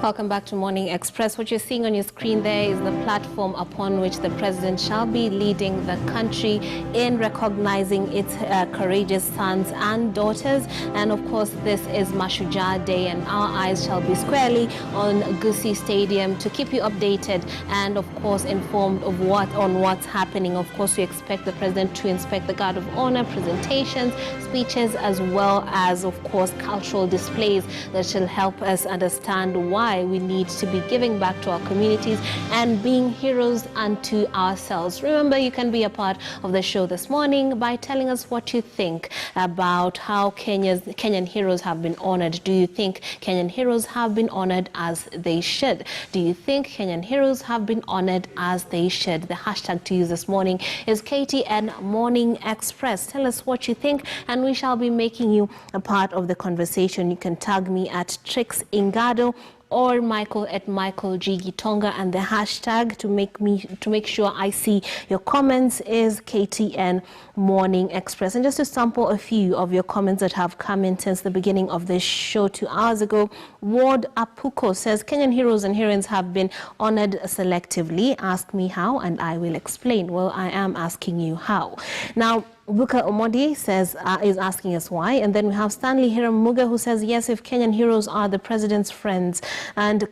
Welcome back to Morning Express. What you're seeing on your screen there is the platform upon which the president shall be leading the country in recognizing its courageous sons and daughters. And of course, this is Mashujaa Day, and our eyes shall be squarely on Gusii Stadium to keep you updated and of course informed of what's happening. Of course, we expect the president to inspect the Guard of Honor, presentations, speeches, as well as of course cultural displays that shall help us understand why we need to be giving back to our communities and being heroes unto ourselves. Remember, you can be a part of the show this morning by telling us what you think about how Kenyan heroes have been honored. Do you think Kenyan heroes have been honored as they should? Do you think Kenyan heroes have been honored as they should? The hashtag to use this morning is KTN Morning Express. Tell us what you think, and we shall be making you a part of the conversation. You can tag me at Trix Ingado or Michael at Michael G. Gitonga, and the hashtag to make sure I see your comments is KTN Morning Express. And just to sample a few of your comments that have come in since the beginning of this show 2 hours ago, Ward Apuko says Kenyan heroes and heroines have been honored selectively. Ask me how and I will explain. Well, I am asking you how. Now, Buka Omodi says, is asking us why. And then we have Stanley Hiramuga, who says, yes, if Kenyan heroes are the president's friends, and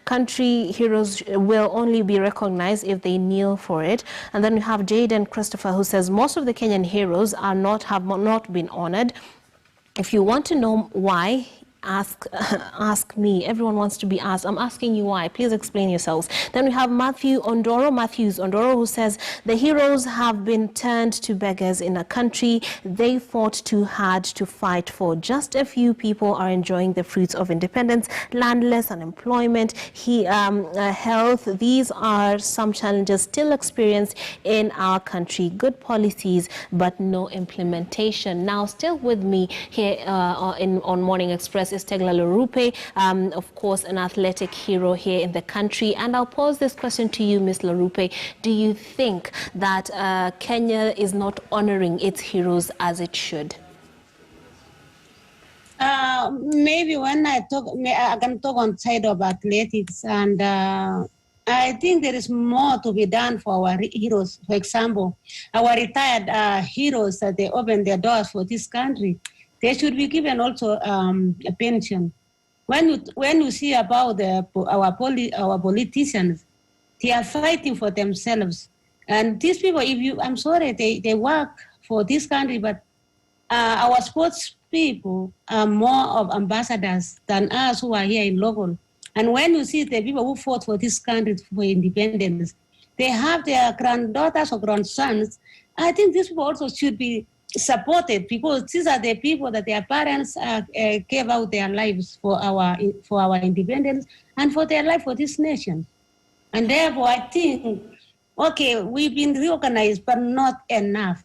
country heroes will only be recognized if they kneel for it. And then we have Jaden Christopher, who says, most of the Kenyan heroes have not been honored. If you want to know why, ask me. Everyone wants to be asked. I'm asking you why. Please explain yourselves. Then we have Matthews Ondoro, who says the heroes have been turned to beggars in a country they fought too hard to fight for. Just a few people are enjoying the fruits of independence: landless, unemployment, health. These are some challenges still experienced in our country. Good policies, but no implementation. Now, still with me here on Morning Express is Tegla Lorupe, of course, an athletic hero here in the country. And I'll pose this question to you, Ms. Lorupe. Do you think that Kenya is not honoring its heroes as it should? Maybe when I can talk on side of athletics, and I think there is more to be done for our heroes. For example, our retired heroes, that they open their doors for this country. They should be given also a pension. When you see about our politicians, they are fighting for themselves. And these people, I'm sorry, they work for this country, but our sports people are more of ambassadors than us who are here in local. And when you see the people who fought for this country for independence, they have their granddaughters or grandsons. I think these people also should be supported, because these are the people that their parents gave out their lives for our independence and for their life for this nation. And therefore, I think, okay, we've been reorganized, but not enough.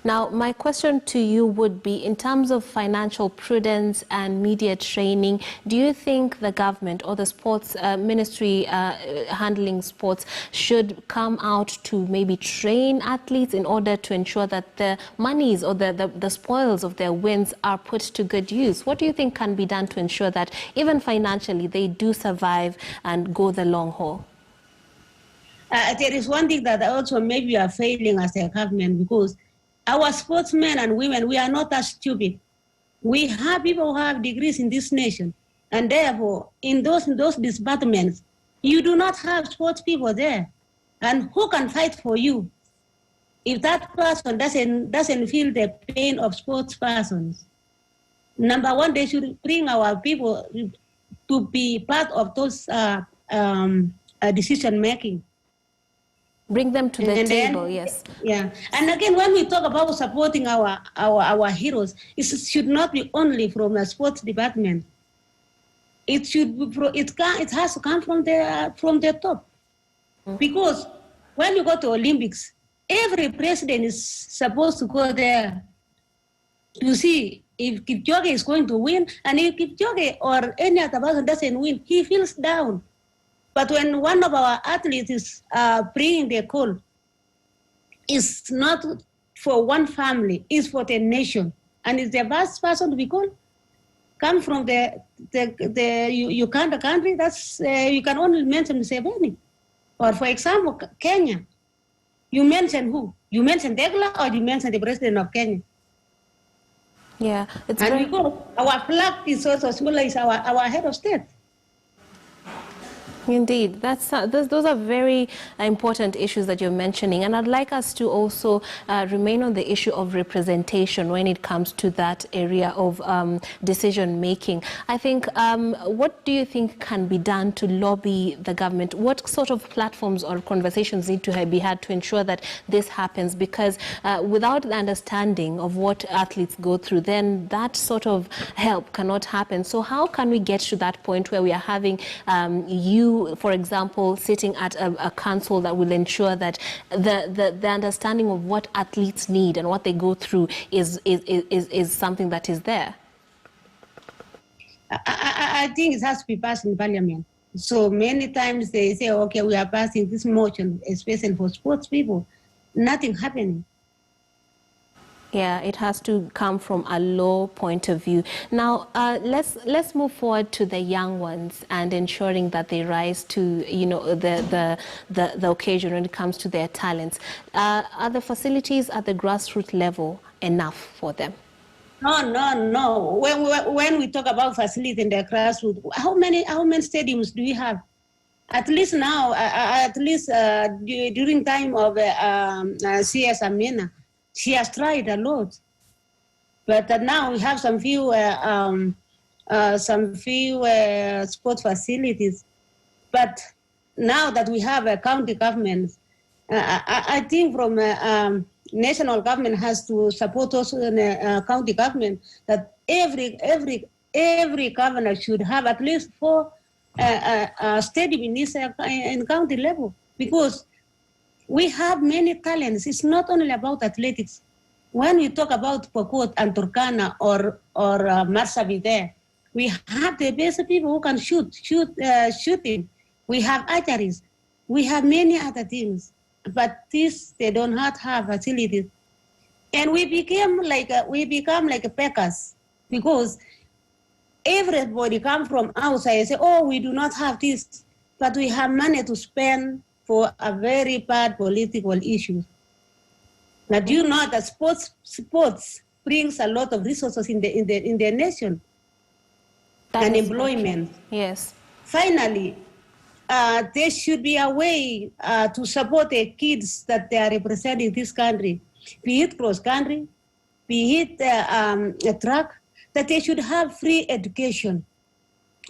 Now, my question to you would be, in terms of financial prudence and media training, do you think the government or the sports ministry handling sports should come out to maybe train athletes in order to ensure that the monies or the spoils of their wins are put to good use? What do you think can be done to ensure that even financially they do survive and go the long haul? There is one thing that also maybe are failing as a government, because our sportsmen and women, we are not as stupid. We have people who have degrees in this nation. And therefore, in those departments, you do not have sports people there. And who can fight for you if that person doesn't feel the pain of sports persons? Number one, they should bring our people to be part of those decision making. Bring them to the table, yes. Yeah, and again, when we talk about supporting our heroes, it should not be only from the sports department. It has to come from the top, because when you go to Olympics, every president is supposed to go there to see if Kipchoge is going to win, and if Kipchoge or any other person doesn't win, he feels down. But when one of our athletes is bringing the call, it's not for one family, it's for the nation. And it's the best person to be called. come from the Uganda country, that's you can only mention Museveni. Or for example, Kenya. You mention who? You mention Tegla or you mention the president of Kenya? Yeah, it's and very... because our flag is also symbolizes our head of state. Indeed, those are very important issues that you're mentioning, and I'd like us to also remain on the issue of representation when it comes to that area of decision making. I think, what do you think can be done to lobby the government? What sort of platforms or conversations need to be had to ensure that this happens? Because without the understanding of what athletes go through, then that sort of help cannot happen. So how can we get to that point where we are having for example, sitting at a council that will ensure that the understanding of what athletes need and what they go through is something that is there? I think it has to be passed in Parliament. So many times they say, okay, we are passing this motion, especially for sports people. Nothing happening. Yeah, it has to come from a law point of view. Now, let's move forward to the young ones and ensuring that they rise to, the occasion when it comes to their talents. Are the facilities at the grassroots level enough for them? No. When we talk about facilities in the grassroots, how many stadiums do we have? At least now, during time of CS Amina, she has tried a lot, but now we have some few sport facilities. But now that we have a county government, I think from national government has to support also the county government that every governor should have at least 4 stadiums in county level, because we have many talents. It's not only about athletics. When we talk about Pokot and Turkana or Marsabit there, we have the best people who can shooting. We have archeries. We have many other things, but they don't have facilities. And we become like packers, because everybody come from outside and say, oh, we do not have this, but we have money to spend for a very bad political issue. Now, do you know that sports brings a lot of resources in the nation and employment? Yes. Finally, there should be a way to support the kids that they are representing this country, be it cross country, be it a track, that they should have free education.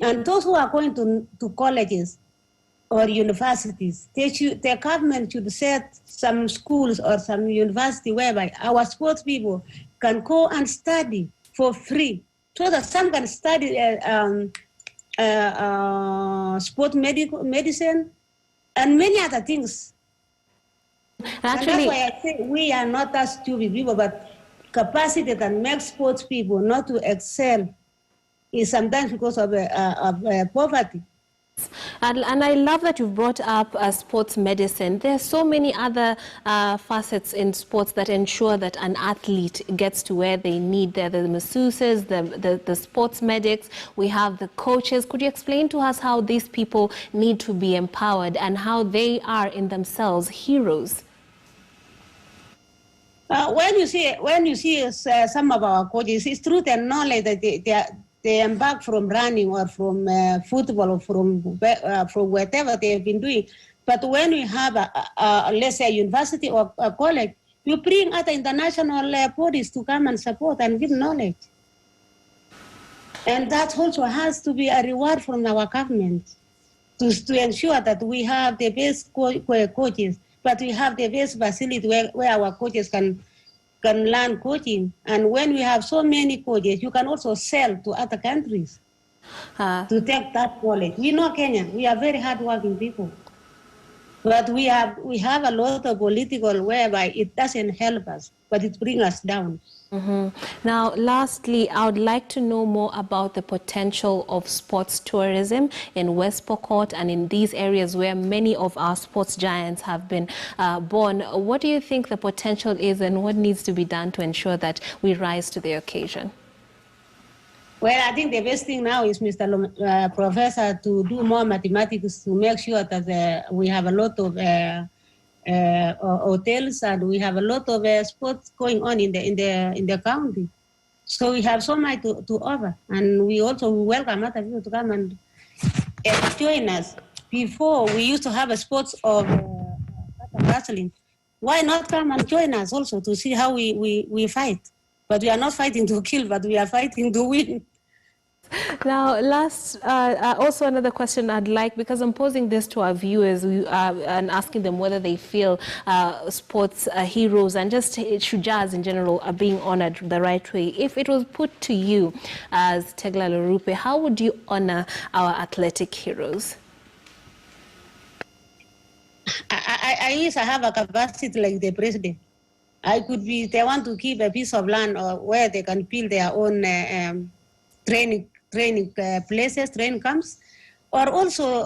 And those who are going to colleges or universities, the government should set some schools or some university whereby our sports people can go and study for free, so that some can study sport medicine and many other things. Actually, and that's why I say we are not as stupid people, but capacity that makes sports people not to excel is sometimes because of poverty. And I love that you've brought up sports medicine. There are so many other facets in sports that ensure that an athlete gets to where they need. There are the masseuses, the sports medics, we have the coaches. Could you explain to us how these people need to be empowered and how they are in themselves heroes? When you see some of our coaches, it's true they're knowledge that they embark from running or from football or from whatever they've been doing. But when we have, let's say, a university or a college, you bring other international bodies to come and support and give knowledge. And that also has to be a reward from our government to ensure that we have the best coaches, but we have the best facility where our coaches can learn coaching. And when we have so many coaches, you can also sell to other countries to take that knowledge. We know Kenya, we are very hardworking people. But we have a lot of political whereby it doesn't help us, but it brings us down. Mm-hmm. Now, lastly, I would like to know more about the potential of sports tourism in West Pokot and in these areas where many of our sports giants have been born. What do you think the potential is and what needs to be done to ensure that we rise to the occasion? Well, I think the best thing now is, Professor, to do more mathematics to make sure that we have a lot of hotels and we have a lot of sports going on in the county. So we have so much to offer, and we also welcome other people to come and join us. Before we used to have a sports of wrestling. Why not come and join us also to see how we fight? But we are not fighting to kill, but we are fighting to win. Now, also another question I'd like, because I'm posing this to our viewers and asking them whether they feel sports heroes and just shujas in general are being honored the right way. If it was put to you as Tegla Lorupe, how would you honor our athletic heroes? I wish I have a capacity like the president. I could be, they want to keep a piece of land or where they can build their own training places, training camps, or also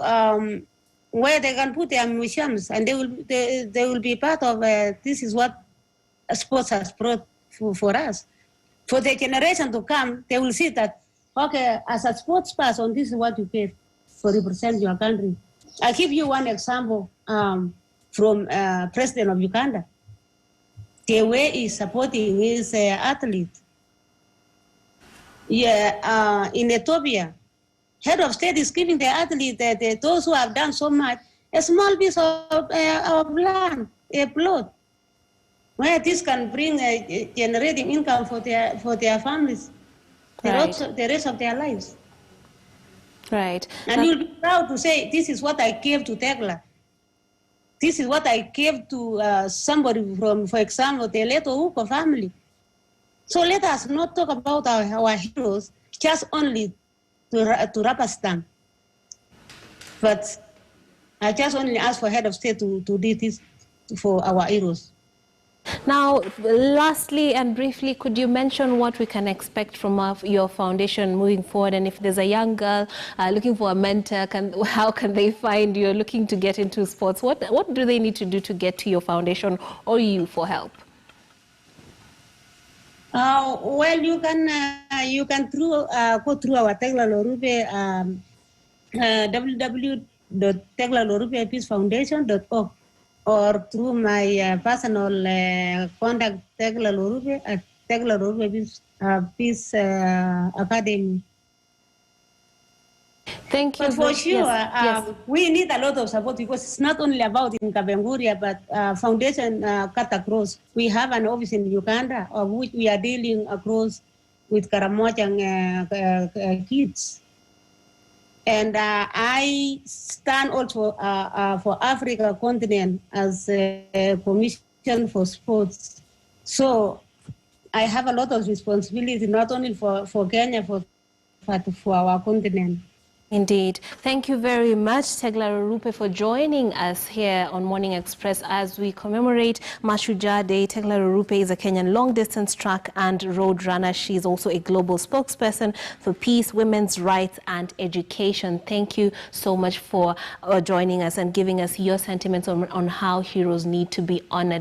where they can put their museums, and they will be part of this is what sports has brought for us. For the generation to come, they will see that, okay, as a sports person, this is what you pay to represent your country. I'll give you one example from President of Uganda. The way he's supporting his athlete. Yeah, in Ethiopia, head of state is giving the athlete, those who have done so much, a small piece of land, a plot, where this can bring generating income for their families, the rest of their lives. Right. And you'll be proud to say, this is what I gave to Tegla. This is what I gave to somebody from, for example, the Leto Uko family. So let us not talk about our heroes just only to rubber stamp. But I just only ask for head of state to do this for our heroes. Now, lastly and briefly, could you mention what we can expect from your foundation moving forward? And if there's a young girl looking for a mentor, how can they find you looking to get into sports? What do they need to do to get to your foundation or you for help? Well, you can go through our Tegla Lorupe, www.teglalorupepeacefoundation.org, or through my personal contact, Tegla Lorupe at Tegla Lorupe Peace Academy. Thank you. But for sure, yes. we need a lot of support, because it's not only about in Kabenguria, but foundation cut across. We have an office in Uganda, of which we are dealing across with Karamoja kids. And I stand also for Africa continent as a commission for sports. So I have a lot of responsibility, not only for Kenya, but for our continent. Indeed. Thank you very much, Tegla Lorupe, for joining us here on Morning Express as we commemorate Mashujaa Day. Tegla Lorupe is a Kenyan long-distance track and road runner. She is also a global spokesperson for peace, women's rights, and education. Thank you so much for joining us and giving us your sentiments on how heroes need to be honored.